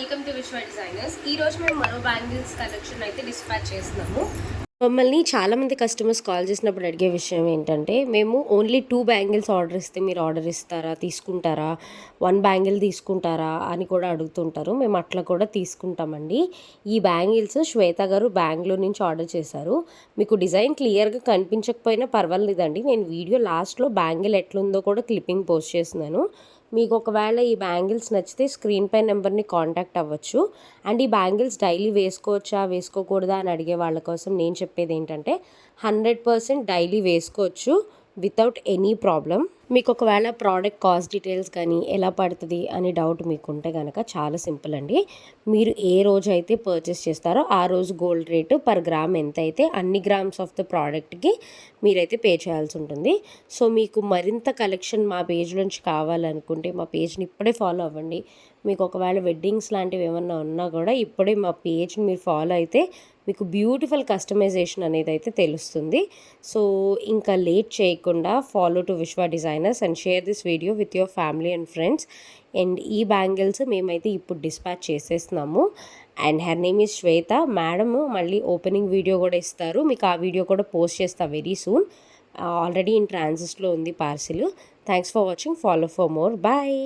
Welcome to Vishwa designers. ఈరోజు మేము మరో బ్యాంగిల్స్ కలెక్షన్ అయితే డిస్పాచ్ చేస్తున్నాము. మమ్మల్ని చాలామంది కస్టమర్స్ కాల్ చేసినప్పుడు అడిగే విషయం ఏంటంటే, మేము ఓన్లీ 2 బ్యాంగిల్స్ ఆర్డర్ ఇస్తే మీరు ఆర్డర్ ఇస్తారా, తీసుకుంటారా, 1 బ్యాంగిల్ తీసుకుంటారా అని కూడా అడుగుతుంటారు. మేము అట్లా కూడా తీసుకుంటామండి. ఈ బ్యాంగిల్స్ శ్వేత గారు బెంగళూరు నుంచి ఆర్డర్ చేశారు. మీకు డిజైన్ క్లియర్గా కనిపించకపోయినా పర్వాలేదండి, నేను వీడియో లాస్ట్లో బ్యాంగిల్ ఎట్లుందో కూడా క్లిప్పింగ్ పోస్ట్ చేస్తున్నాను. మీకు ఒకవేళ ఈ బ్యాంగిల్స్ నచ్చితే స్క్రీన్ పై నెంబర్ని కాంటాక్ట్ అవ్వచ్చు. అండ్ ఈ బ్యాంగిల్స్ డైలీ వేసుకోవచ్చా, వేసుకోకూడదా అని అడిగే వాళ్ళ కోసం నేను చెప్పేది ఏంటంటే 100% డైలీ వేసుకోవచ్చు వితౌట్ ఎనీ ప్రాబ్లం. మీకు ఒకవేళ ప్రోడక్ట్ కాస్ట్ డీటెయిల్స్ కానీ ఎలా పడుతుంది అని డౌట్ మీకుంటే కనుక చాలా సింపుల్ అండి. మీరు ఏ రోజు అయితే పర్చేస్ చేస్తారో ఆ రోజు గోల్డ్ రేటు పర్ గ్రామ్ ఎంత అయితే అన్ని గ్రామ్స్ ఆఫ్ ద ప్రోడక్ట్కి మీరైతే పే చేయాల్సి ఉంటుంది. సో మీకు మరింత కలెక్షన్ మా పేజ్ నుంచి కావాలనుకుంటే మా పేజ్ని ఇప్పుడే ఫాలో అవ్వండి. మీకు ఒకవేళ వెడ్డింగ్స్ లాంటివి ఏమన్నా ఉన్నా కూడా ఇప్పుడే మా పేజ్ని మీరు ఫాలో అయితే మీకు బ్యూటిఫుల్ కస్టమైజేషన్ అనేది అయితే తెలుస్తుంది. సో ఇంకా లేట్ చేయకుండా follow to Vishwa designers and share this video with your family and friends. And ఈ బ్యాంగిల్స్ మేమైతే ఇప్పుడు డిస్పాచ్ చేసేస్తున్నాము. And her name is Shweta madam. మళ్ళీ ఓపెనింగ్ వీడియో కూడా ఇస్తారు, మీకు ఆ వీడియో కూడా పోస్ట్ చేస్తా వెరీ సూన్. ఆల్రెడీ ఇన్ ట్రాన్సిస్ట్లో ఉంది పార్సిల్. Thanks for watching. Follow for more. Bye.